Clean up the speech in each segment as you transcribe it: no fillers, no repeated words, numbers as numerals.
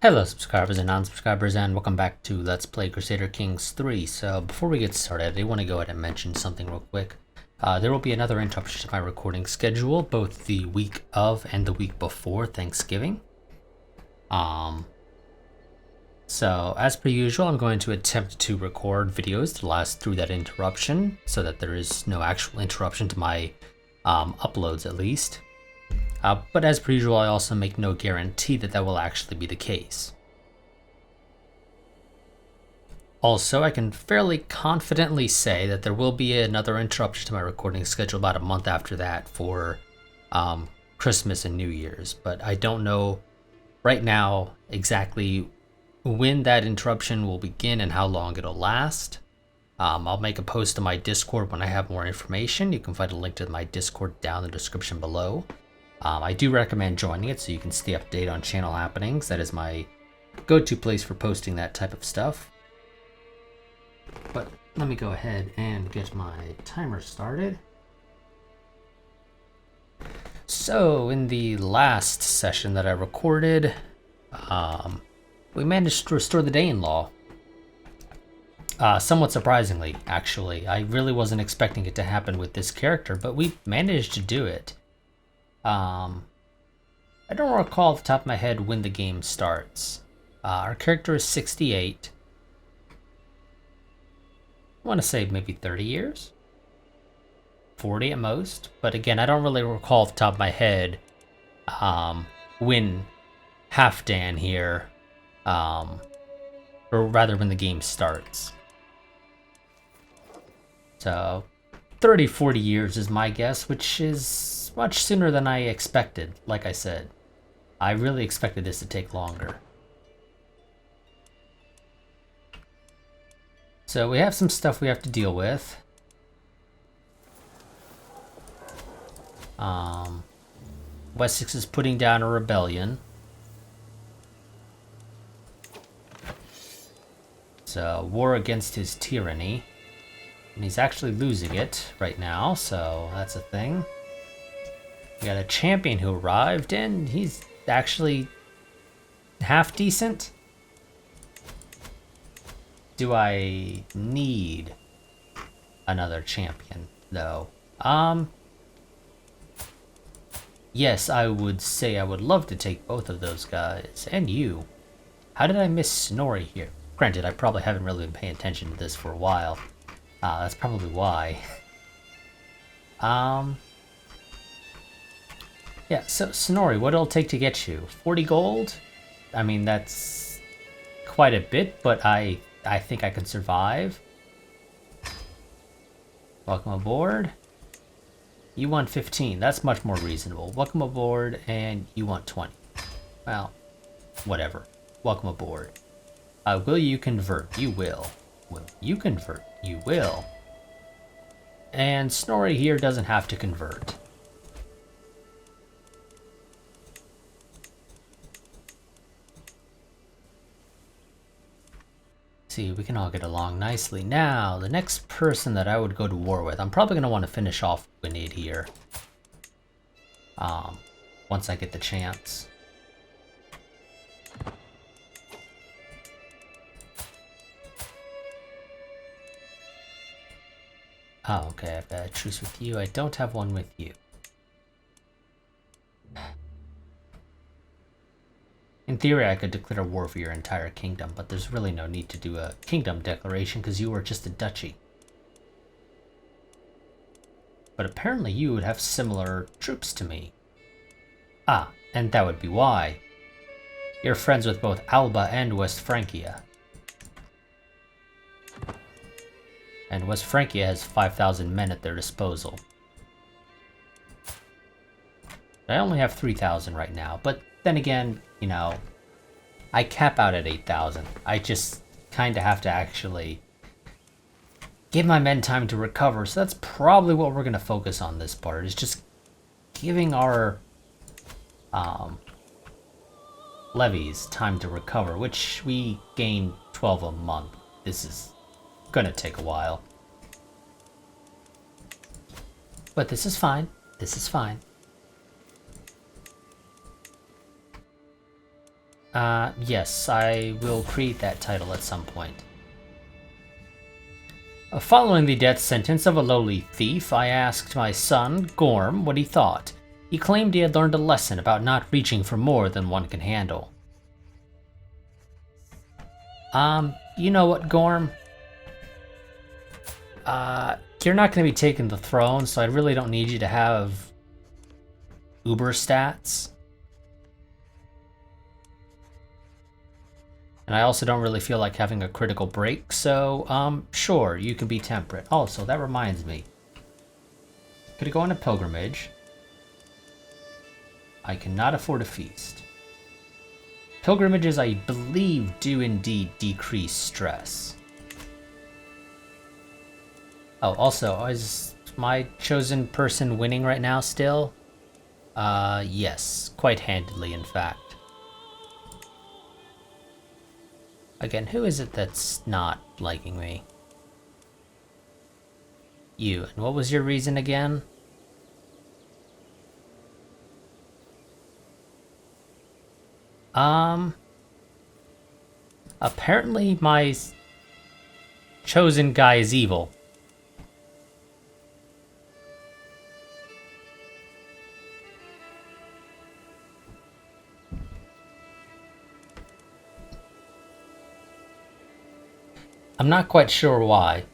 Hello subscribers and non-subscribers, and welcome back to Let's Play Crusader Kings III. So before we get started, I do want to go ahead and mention something real quick. There will be another interruption to my recording schedule, both the week of and the week before Thanksgiving. So as per usual, I'm going to attempt to record videos to last through that interruption so that there is no actual interruption to my uploads at least. But as per usual, I also make no guarantee that that will actually be the case. Also, I can fairly confidently say that there will be another interruption to my recording schedule about a month after that for Christmas and New Year's, but I don't know right now exactly when that interruption will begin and how long it'll last. I'll make a post on my Discord when I have more information. You can find a link to my Discord down in the description below. I do recommend joining it so you can stay updated on channel happenings. That is my go-to place for posting that type of stuff. But let me go ahead and get my timer started. So in the last session that I recorded, we managed to restore the Danelaw. Somewhat surprisingly, actually. I really wasn't expecting it to happen with this character, but we managed to do it. I don't recall off the top of my head when the game starts. Our character is 68. I want to say maybe 30 years? 40 at most? But again, I don't really recall off the top of my head when Halfdan here, or rather when the game starts. So 30, 40 years is my guess, which is much sooner than I expected, like I said. I really expected this to take longer. So we have some stuff we have to deal with. Wessex is putting down a rebellion. So, war against his tyranny. And he's actually losing it right now, so that's a thing. We got a champion who arrived, and he's actually half decent. Do I need another champion, though? Yes, I would say I would love to take both of those guys, and you. How did I miss Snorri here? Granted, I probably haven't really been paying attention to this for a while. That's probably why. Yeah, so Snorri, what it'll take to get you? 40 gold? I mean, that's quite a bit, but I think I can survive. Welcome aboard. You want 15. That's much more reasonable. Welcome aboard, and you want 20. Well, whatever. Welcome aboard. Will you convert? You will. Will you convert? You will. And Snorri here doesn't have to convert. See, we can all get along nicely. Now, the next person that I would go to war with, I'm probably going to want to finish off Gwynedd here. Once I get the chance. Oh, okay, I've got a truce with you. I don't have one with you. In theory, I could declare war for your entire kingdom, but there's really no need to do a kingdom declaration because you are just a duchy. But apparently you would have similar troops to me. Ah, and that would be why. You're friends with both Alba and West Francia. And West Francia has 5,000 men at their disposal. I only have 3,000 right now, but then again, you know, I cap out at 8,000. I just kind of have to actually give my men time to recover, so that's probably what we're going to focus on this part, is just giving our levies time to recover, which we gain 12 a month. This is going to take a while. But this is fine. This is fine. Yes, I will create that title at some point. Following the death sentence of a lowly thief, I asked my son, Gorm, what he thought. He claimed he had learned a lesson about not reaching for more than one can handle. You know what, Gorm? You're not going to be taking the throne, so I really don't need you to have uber stats. And I also don't really feel like having a critical break, so, sure, you can be temperate. Also, that reminds me. Could I go on a pilgrimage? I cannot afford a feast. Pilgrimages, I believe, do indeed decrease stress. Oh, also, is my chosen person winning right now still? Yes, quite handily, in fact. Again, who is it that's not liking me? You. And what was your reason again? Apparently my chosen guy is evil. I'm not quite sure why.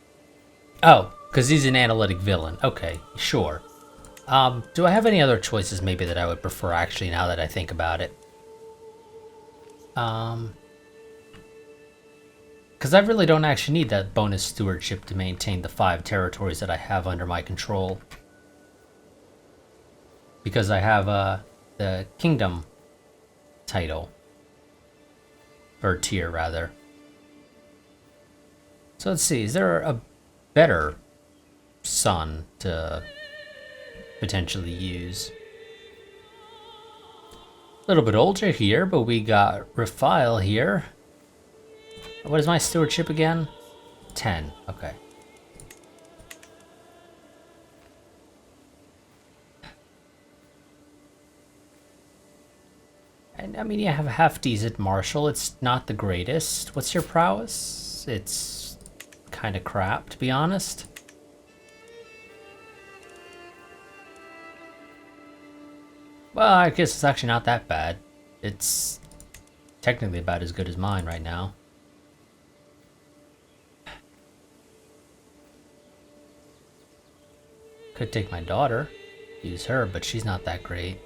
Oh, because he's an analytic villain. Okay, sure. Do I have any other choices maybe that I would prefer actually now that I think about it? Because I really don't actually need that bonus stewardship to maintain the 5 territories that I have under my control. Because I have the kingdom title. Or tier, rather. So let's see, is there a better son to potentially use? A little bit older here, but we got Raphael here. What is my stewardship again? 10, okay. And I mean, you have a half decent martial. It's not the greatest. What's your prowess? It's kind of crap, to be honest. Well, I guess it's actually not that bad. It's technically about as good as mine right now. Could take my daughter, use her, but she's not that great.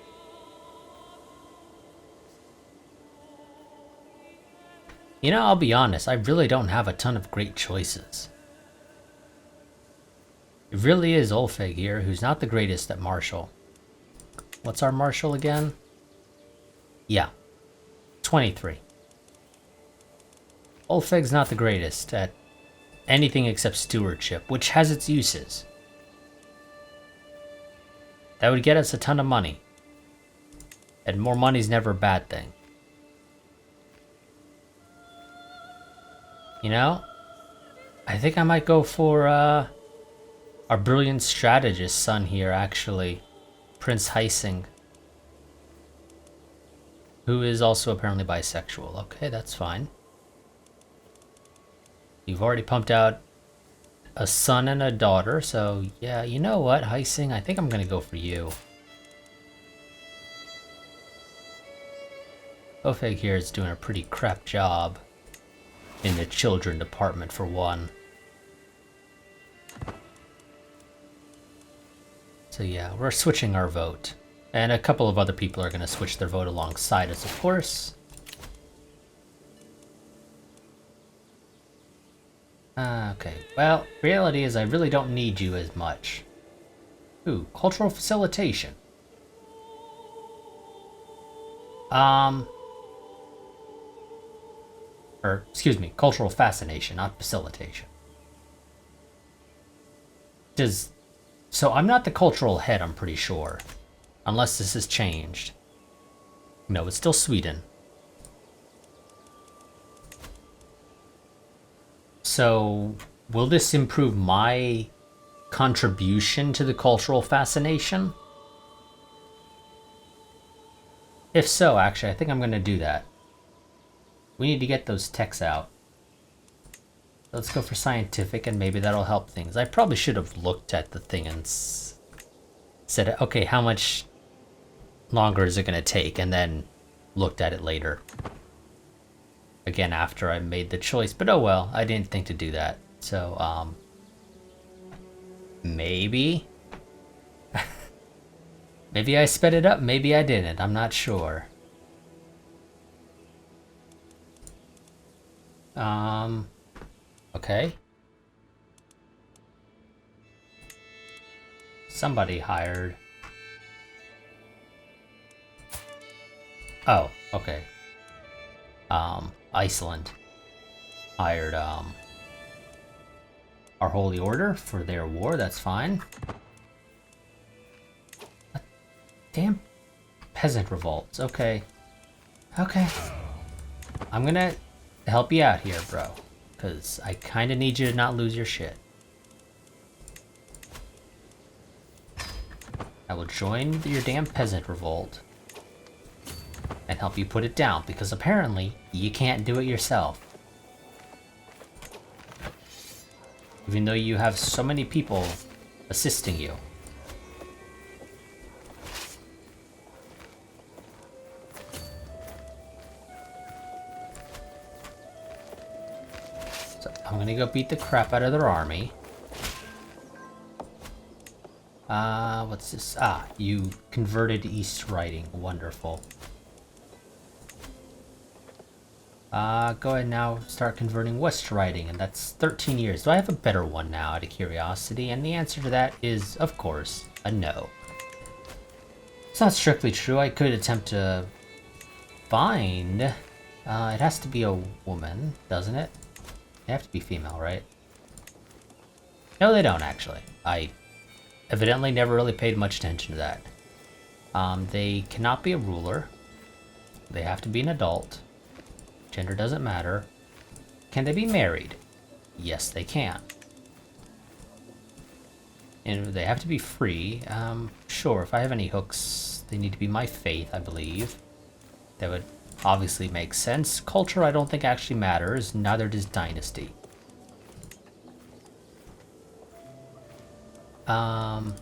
You know, I'll be honest, I really don't have a ton of great choices. It really is Ulfig here, who's not the greatest at martial. What's our martial again? Yeah, 23. Ulfig's not the greatest at anything except stewardship, which has its uses. That would get us a ton of money. And more money's never a bad thing. You know, I think I might go for our brilliant strategist son here, actually. Prince Heising. Who is also apparently bisexual. Okay, that's fine. You've already pumped out a son and a daughter, so yeah, you know what, Heising, I think I'm gonna go for you. Ulfig here is doing a pretty crap job in the children department, for one. So yeah, we're switching our vote. And a couple of other people are going to switch their vote alongside us, of course. Okay, well, reality is I really don't need you as much. Ooh, cultural facilitation. Or, excuse me, cultural fascination, not facilitation. So I'm not the cultural head, I'm pretty sure. Unless this has changed. No, it's still Sweden. So, will this improve my contribution to the cultural fascination? If so, actually, I think I'm going to do that. We need to get those techs out. Let's go for scientific, and maybe that'll help things. I probably should have looked at the thing and said, okay, how much longer is it going to take? And then looked at it later. Again, after I made the choice. But oh well, I didn't think to do that. So, maybe? Maybe I sped it up, maybe I didn't. I'm not sure. Okay. Somebody hired. Oh, okay. Iceland hired, our Holy Order for their war, that's fine. Damn peasant revolts, okay. Okay. I'm gonna help you out here, bro. Because I kind of need you to not lose your shit. I will join your damn peasant revolt and help you put it down, because apparently you can't do it yourself. Even though you have so many people assisting you. So I'm gonna go beat the crap out of their army. What's this? Ah, you converted East Riding. Wonderful. Go ahead now, start converting West Riding, and that's 13 years. Do I have a better one now, out of curiosity? And the answer to that is, of course, a no. It's not strictly true. I could attempt to find... it has to be a woman, doesn't it? They have to be female, right? No, they don't, actually. I evidently never really paid much attention to that. They cannot be a ruler. They have to be an adult. Gender doesn't matter. Can they be married? Yes, they can. And they have to be free. Sure, if I have any hooks, they need to be my faith, I believe. That would obviously make sense. Culture I don't think actually matters, neither does dynasty. Also,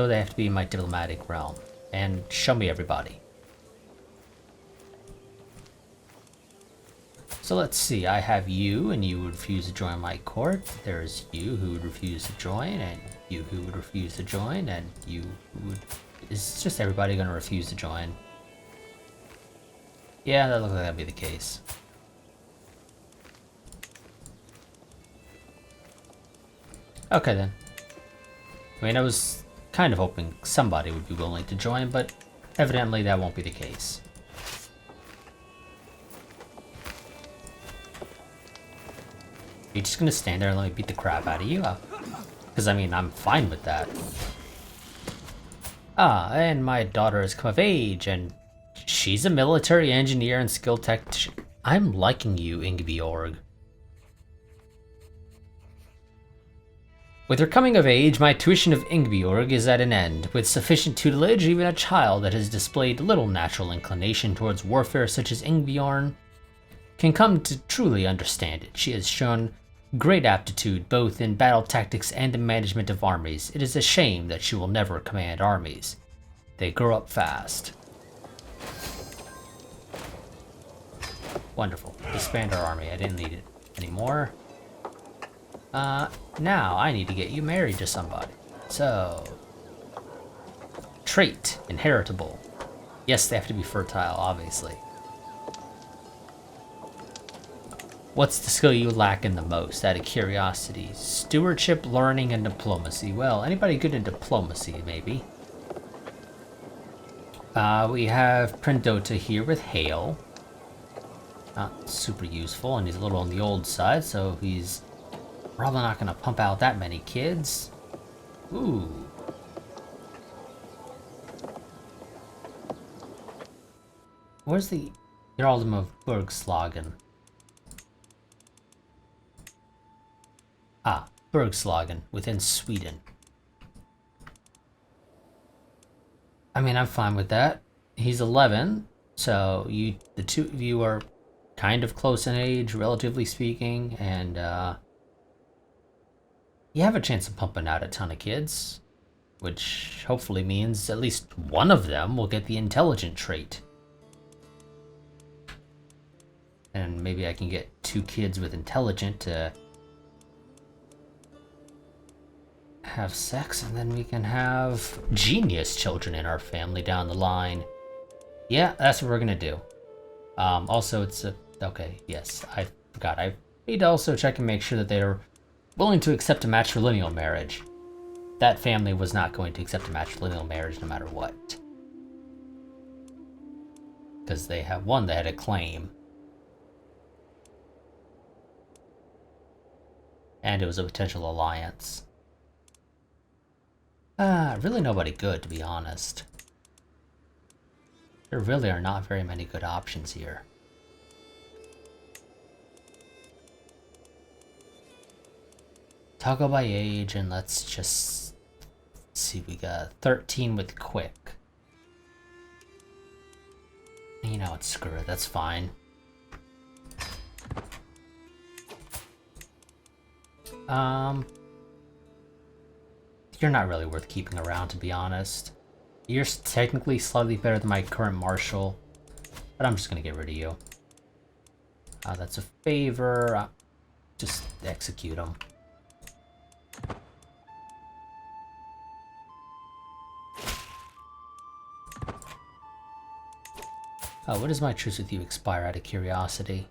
they have to be in my diplomatic realm. And show me everybody. So let's see, I have you, and you would refuse to join my court. There's you who would refuse to join, and you who would refuse to join, and you who would... Is just everybody gonna refuse to join? Yeah, that looks like that'd be the case. Okay then. I mean, I was kind of hoping somebody would be willing to join, but evidently that won't be the case. You're just gonna stand there and let me beat the crap out of you? Because, I mean, I'm fine with that. Ah, and my daughter has come of age, and she's a military engineer and skill technician. I'm liking you, Ingeborg. With her coming of age, my tuition of Ingeborg is at an end. With sufficient tutelage, even a child that has displayed little natural inclination towards warfare such as Ingebjorn can come to truly understand it. She has shown great aptitude both in battle tactics and the management of armies. It is a shame that she will never command armies. They grow up fast. Wonderful. Disband our army. I didn't need it anymore. Now I need to get you married to somebody. So... Trait. Inheritable. Yes, they have to be fertile, obviously. What's the skill you lack in the most, out of curiosity? Stewardship, learning, and diplomacy. Well, anybody good in diplomacy, maybe. We have Prendota here with Hail. Not super useful, and he's a little on the old side, so he's probably not going to pump out that many kids. Ooh. Where's the Jarldom of Bergslagen? Ah, Bergslagen, within Sweden. I mean, I'm fine with that. He's 11, So the two of you are kind of close in age, relatively speaking, and you have a chance of pumping out a ton of kids, which hopefully means at least one of them will get the intelligent trait. And maybe I can get 2 kids with intelligent to have sex, and then we can have genius children in our family down the line. Yeah, that's what we're gonna do. Also, it's a... Okay, yes, I forgot. I need to also check and make sure that they're willing to accept a matrilineal marriage. That family was not going to accept a matrilineal marriage no matter what. Because they had a claim. And it was a potential alliance. Really nobody good, to be honest. There really are not very many good options here. Toggle by age, and let's just see, we got 13 with quick. You know what, screw it, that's fine. You're not really worth keeping around, to be honest. You're technically slightly better than my current marshal, but I'm just gonna get rid of you. That's a favor. Just execute him. What does my truce with you expire out of curiosity?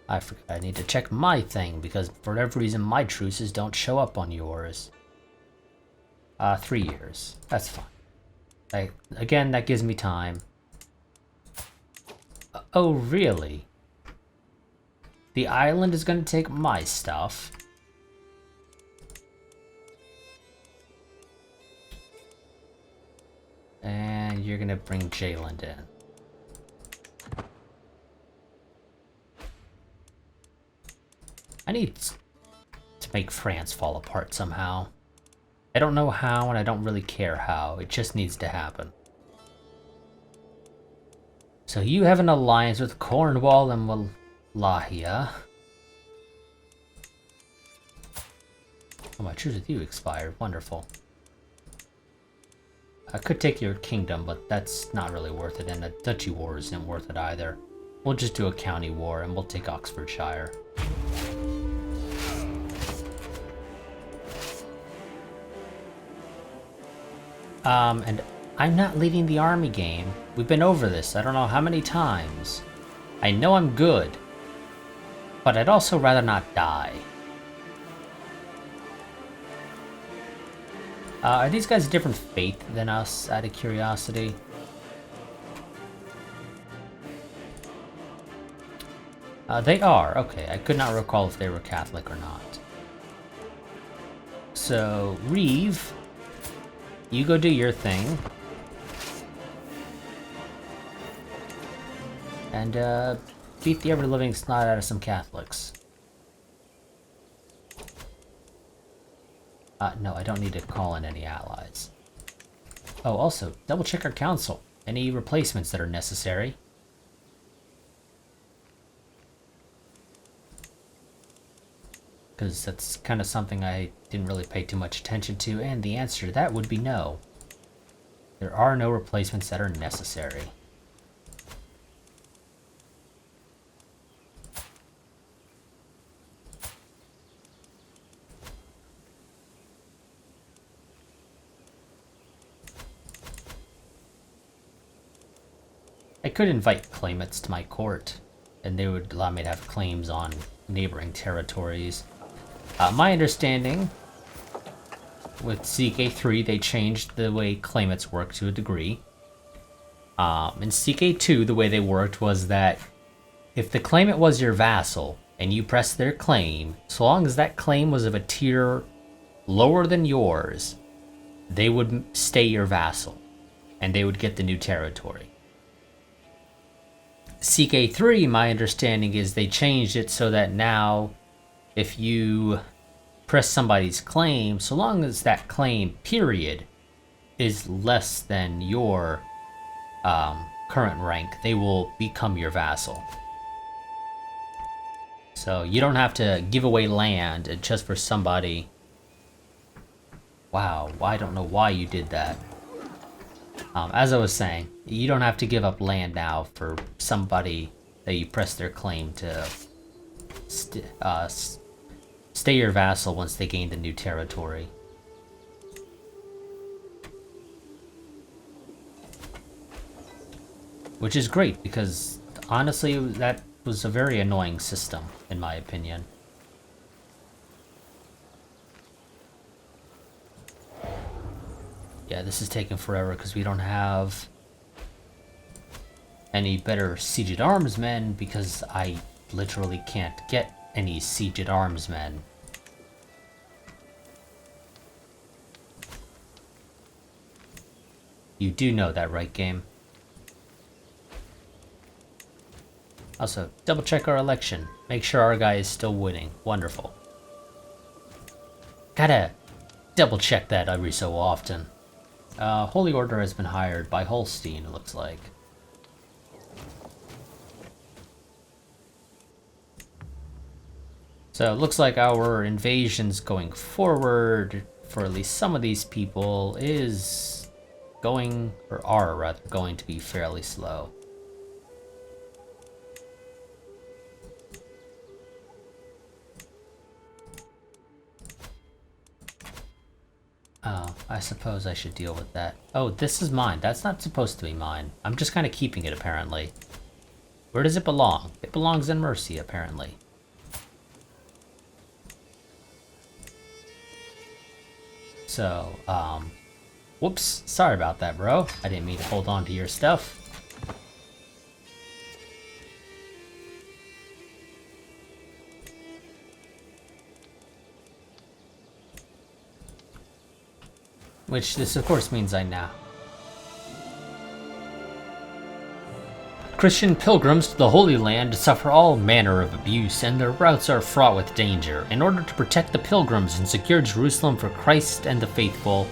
I forgot I need to check my thing, because for whatever reason my truces don't show up on yours. 3 years. That's fine. Again, that gives me time. Oh, really? The island is going to take my stuff. And you're going to bring Jayland in. I need to make France fall apart somehow. I don't know how, and I don't really care how. It just needs to happen. So you have an alliance with Cornwall and Wallachia. Oh, my truce with you expired. Wonderful. I could take your kingdom, but that's not really worth it, and the Duchy War isn't worth it either. We'll just do a county war, and we'll take Oxfordshire. And I'm not leading the army game. We've been over this I don't know how many times. I know I'm good, but I'd also rather not die. Are these guys a different faith than us, out of curiosity? They are. Okay, I could not recall if they were Catholic or not. So, Reeve, you go do your thing. And, beat the ever-living snot out of some Catholics. No, I don't need to call in any allies. Oh, also, double check our council. Any replacements that are necessary. Because that's kind of something I didn't really pay too much attention to, and the answer to that would be no. There are no replacements that are necessary. I could invite claimants to my court, and they would allow me to have claims on neighboring territories. My understanding, with CK3, they changed the way claimants work to a degree. In CK2, the way they worked was that if the claimant was your vassal, and you pressed their claim, so long as that claim was of a tier lower than yours, they would stay your vassal, and they would get the new territory. CK3, my understanding is they changed it so that now, if you press somebody's claim, so long as that claim, period, is less than your current rank, they will become your vassal. So you don't have to give away land just for somebody. Wow, I don't know why you did that. As I was saying, you don't have to give up land now for somebody that you press their claim to stay your vassal once they gain the new territory. Which is great, because honestly, that was a very annoying system, in my opinion. Yeah, this is taking forever because we don't have any better siege at arms men, because I literally can't get any siege at arms men. You do know that, right, game? Also, double check our election. Make sure our guy is still winning. Wonderful. Gotta double check that every so often. Holy Order has been hired by Holstein, it looks like. So it looks like our invasions going forward, for at least some of these people, is going, or are rather, going to be fairly slow. Oh, I suppose I should deal with that. Oh, this is mine. That's not supposed to be mine. I'm just kind of keeping it, apparently. Where does it belong? It belongs in Mercia, apparently. So, whoops. Sorry about that, bro. I didn't mean to hold on to your stuff. Which this, of course, means I now. Christian pilgrims to the Holy Land suffer all manner of abuse, and their routes are fraught with danger. In order to protect the pilgrims and secure Jerusalem for Christ and the faithful,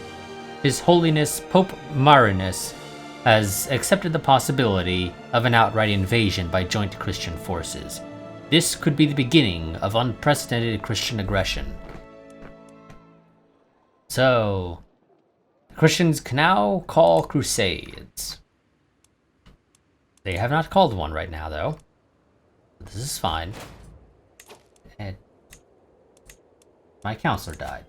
His Holiness Pope Marinus has accepted the possibility of an outright invasion by joint Christian forces. This could be the beginning of unprecedented Christian aggression. So, Christians can now call crusades. They have not called one right now, though. This is fine. And my counselor died.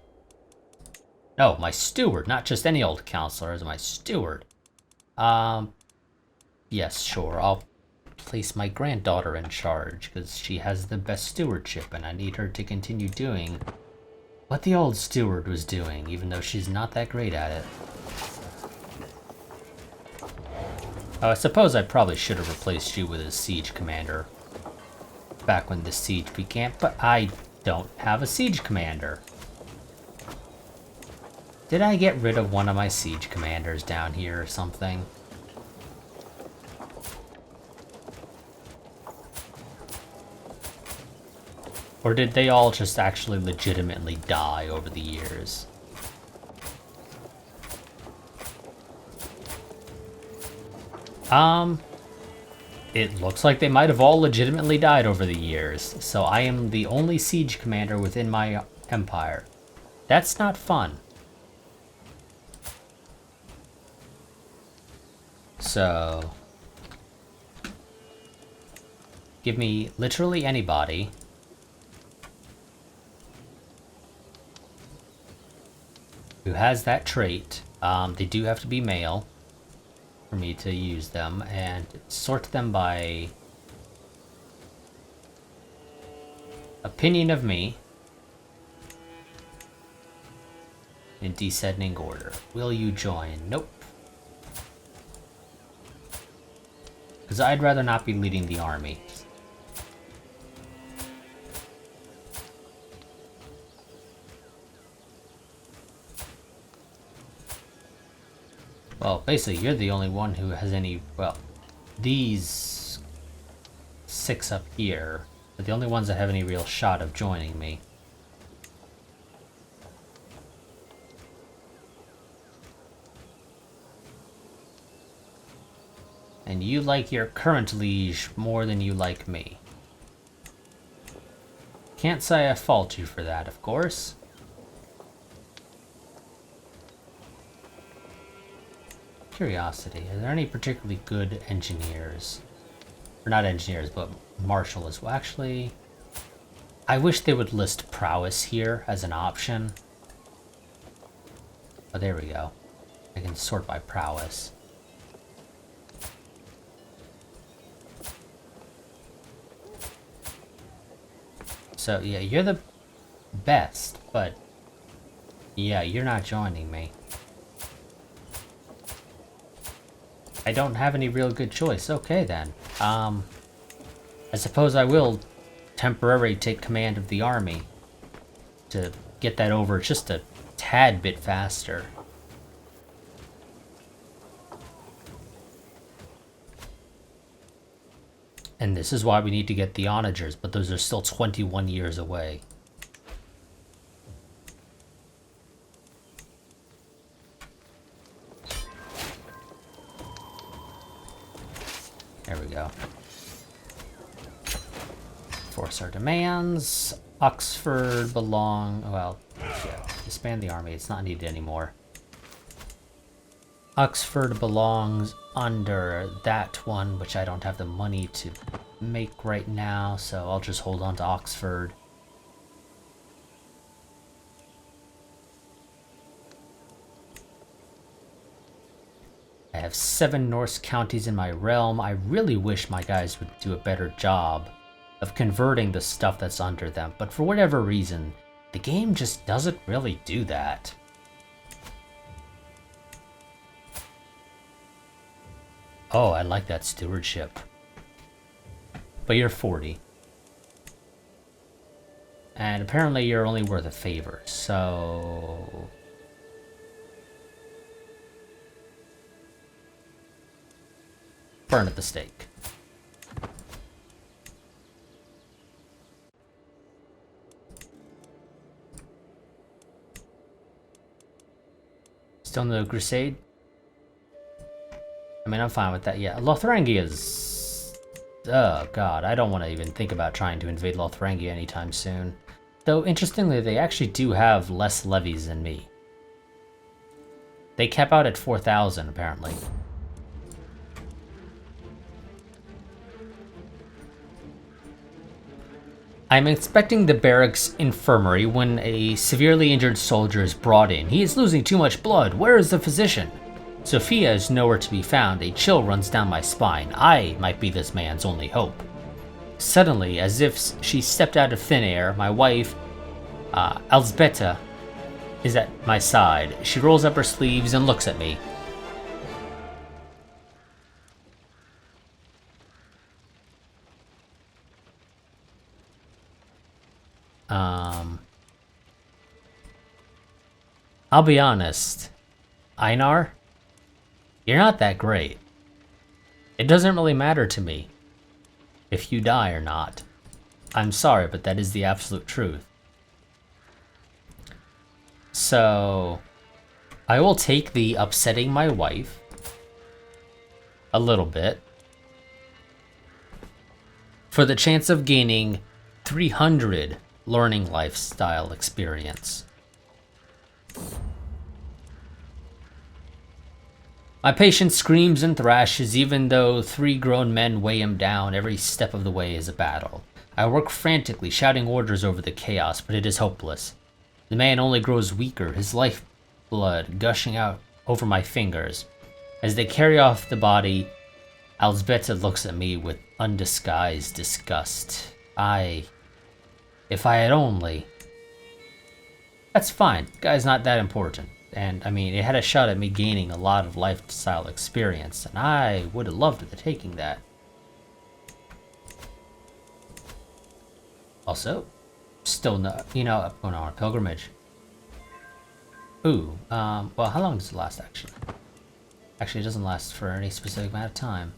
No, my steward, not just any old counselor, as my steward. Yes, sure, I'll place my granddaughter in charge, because she has the best stewardship, and I need her to continue doing what the old steward was doing, even though she's not that great at it. I suppose I probably should have replaced you with a siege commander back when the siege began, but I don't have a siege commander. Did I get rid of one of my siege commanders down here or something? Or did they all just actually legitimately die over the years? It looks like they might have all legitimately died over the years, so I am the only siege commander within my empire. That's not fun. So, give me literally anybody who has that trait. They do have to be male for me to use them, and sort them by opinion of me in descending order. Will you join? Nope. Because I'd rather not be leading the army. Well, basically, you're the only one who has any, well, these 6 up here are the only ones that have any real shot of joining me. And you like your current liege more than you like me. Can't say I fault you for that, of course. Curiosity, are there any particularly good engineers? Or not engineers, but martial as well. Actually, I wish they would list prowess here as an option. Oh, there we go. I can sort by prowess. So, yeah, you're the best, but yeah, you're not joining me. I don't have any real good choice. Okay, then. I suppose I will temporarily take command of the army to get that over just a tad bit faster. And this is why we need to get the onagers, but those are still 21 years away. There we go. Force our demands. Oxford belong... Well, yeah, disband the army. It's not needed anymore. Oxford belongs under that one, which I don't have the money to make right now, so I'll just hold on to Oxford. I have 7 Norse counties in my realm. I really wish my guys would do a better job of converting the stuff that's under them, but for whatever reason, the game just doesn't really do that. Oh, I like that stewardship. But you're 40. And apparently you're only worth a favor, so... burn at the stake. Still no crusade? I mean, I'm fine with that. Yeah, Lothrangia is... Oh, God. I don't want to even think about trying to invade Lothrangia anytime soon. Though, interestingly, they actually do have less levies than me. They cap out at 4,000, apparently. I'm inspecting the barracks infirmary when a severely injured soldier is brought in. He is losing too much blood. Where is the physician? Sophia is nowhere to be found. A chill runs down my spine. I might be this man's only hope. Suddenly, as if she stepped out of thin air, my wife, Elsbeta, is at my side. She rolls up her sleeves and looks at me. I'll be honest. Einar? You're not that great. It doesn't really matter to me if you die or not. I'm sorry, but that is the absolute truth. So, I will take the upsetting my wife a little bit for the chance of gaining 300 learning lifestyle experience. My patient screams and thrashes, even though 3 grown men weigh him down. Every step of the way is a battle. I work frantically, shouting orders over the chaos, but it is hopeless. The man only grows weaker, his lifeblood gushing out over my fingers. As they carry off the body, Elsbeta looks at me with undisguised disgust. If I had only... That's fine, the guy's not that important. And, I mean, it had a shot at me gaining a lot of lifestyle experience, and I would have loved taking that. Also, still no, I'm going on a pilgrimage. Ooh, well, how long does it last, actually? Actually, it doesn't last for any specific amount of time.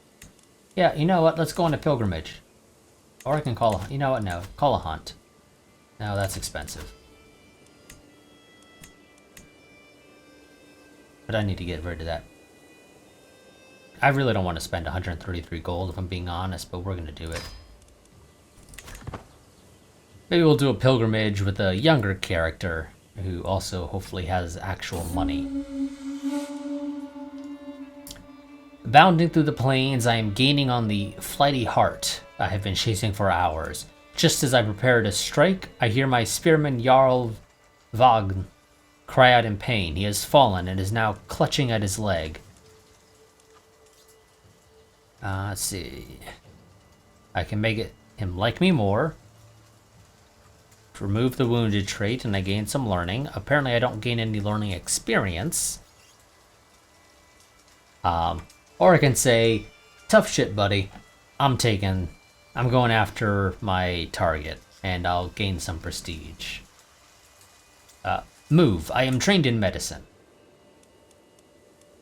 Yeah, you know what, let's go on a pilgrimage. Or I can call a, no, call a hunt. No, that's expensive. But I need to get rid of that. I really don't want to spend 133 gold if I'm being honest, but we're going to do it. Maybe we'll do a pilgrimage with a younger character who also hopefully has actual money. Bounding through the plains, I am gaining on the flighty hart I have been chasing for hours. Just as I prepare to strike, I hear my spearman Jarl Vagn cry out in pain. He has fallen and is now clutching at his leg. Let's see. I can make him like me more. Remove the wounded trait and I gain some learning. Apparently I don't gain any learning experience. Or I can say, tough shit, buddy. I'm going after my target, and I'll gain some prestige. Move. I am trained in medicine.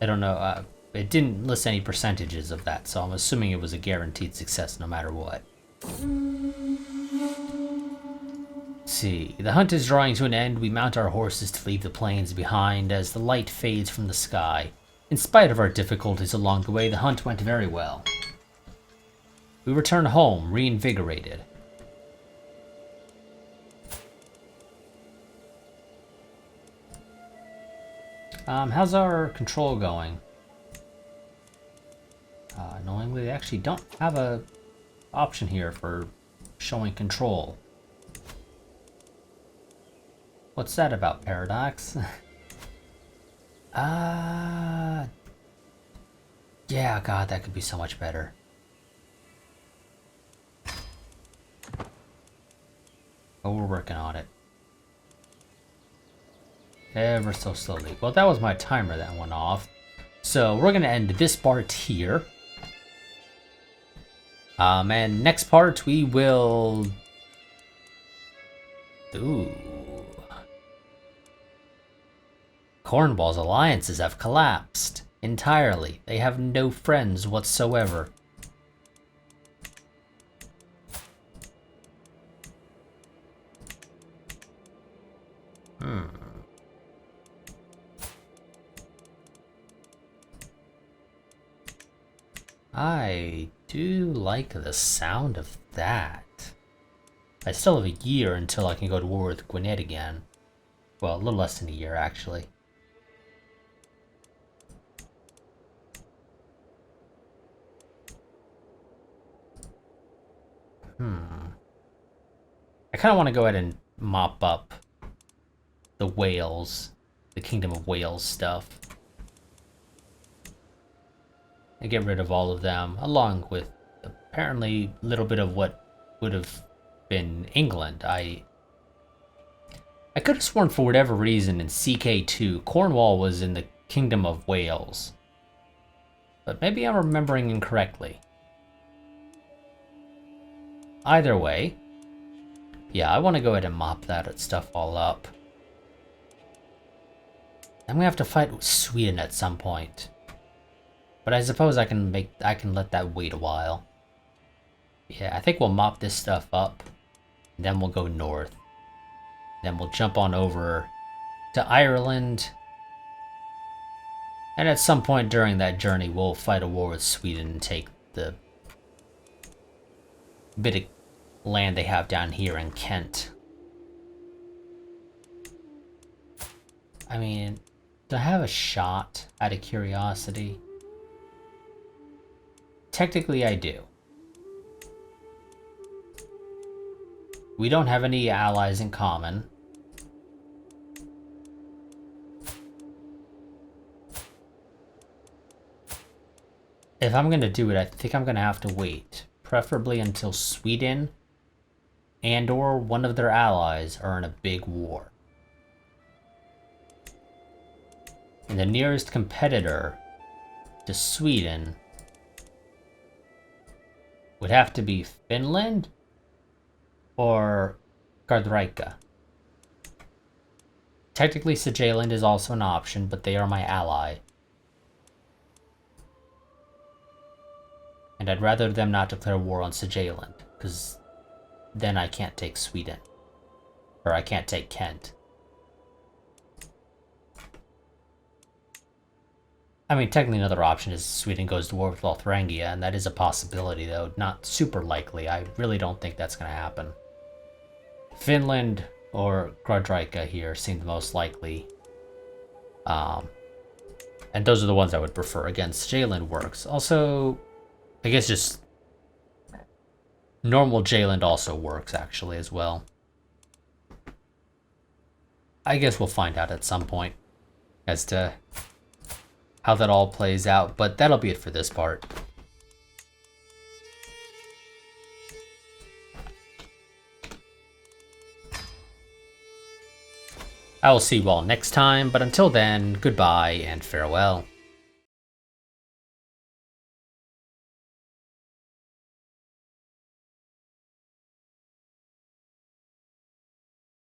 I don't know, it didn't list any percentages of that, so I'm assuming it was a guaranteed success no matter what. Let's see. The hunt is drawing to an end. We mount our horses to leave the plains behind as the light fades from the sky. In spite of our difficulties along the way, the hunt went very well. We return home, reinvigorated. How's our control going? Annoyingly, they actually don't have a option here for showing control. What's that about, Paradox? Yeah, God, that could be so much better. Oh, we're working on it. Ever so slowly. Well, that was my timer that went off. So we're gonna end this part here. And next part we will... Ooh. Cornwall's alliances have collapsed entirely. They have no friends whatsoever. I do like the sound of that. I still have a year until I can go to war with Gwynedd again. Well, a little less than a year, actually. I kind of want to go ahead and mop up the Wales, the Kingdom of Wales stuff. And get rid of all of them, along with apparently a little bit of what would have been England. I could have sworn for whatever reason in CK2, Cornwall was in the Kingdom of Wales. But maybe I'm remembering incorrectly. Either way, yeah, I want to go ahead and mop that stuff all up. I'm gonna have to fight with Sweden at some point. But I suppose I can let that wait a while. Yeah, I think we'll mop this stuff up. And then we'll go north. Then we'll jump on over to Ireland. And at some point during that journey, we'll fight a war with Sweden and take the bit of land they have down here in Kent. I mean, do I have a shot out of curiosity? Technically, I do. We don't have any allies in common. If I'm gonna do it, I think I'm gonna have to wait. Preferably until Sweden and/or one of their allies are in a big war. And the nearest competitor to Sweden would have to be Finland or Gardrika. Technically, Sajaland is also an option, but they are my ally. And I'd rather them not declare war on Sajaland, because then I can't take Sweden. Or I can't take Kent. I mean, technically another option is Sweden goes to war with Lothrangia, and that is a possibility, though not super likely. I really don't think that's going to happen. Finland or Grodrika here seem the most likely. And those are the ones I would prefer. Again, Jalen works. Also, I guess just normal Jalen also works, actually, as well. I guess we'll find out at some point as to how that all plays out, but that'll be it for this part. I will see you all next time, but until then, goodbye and farewell.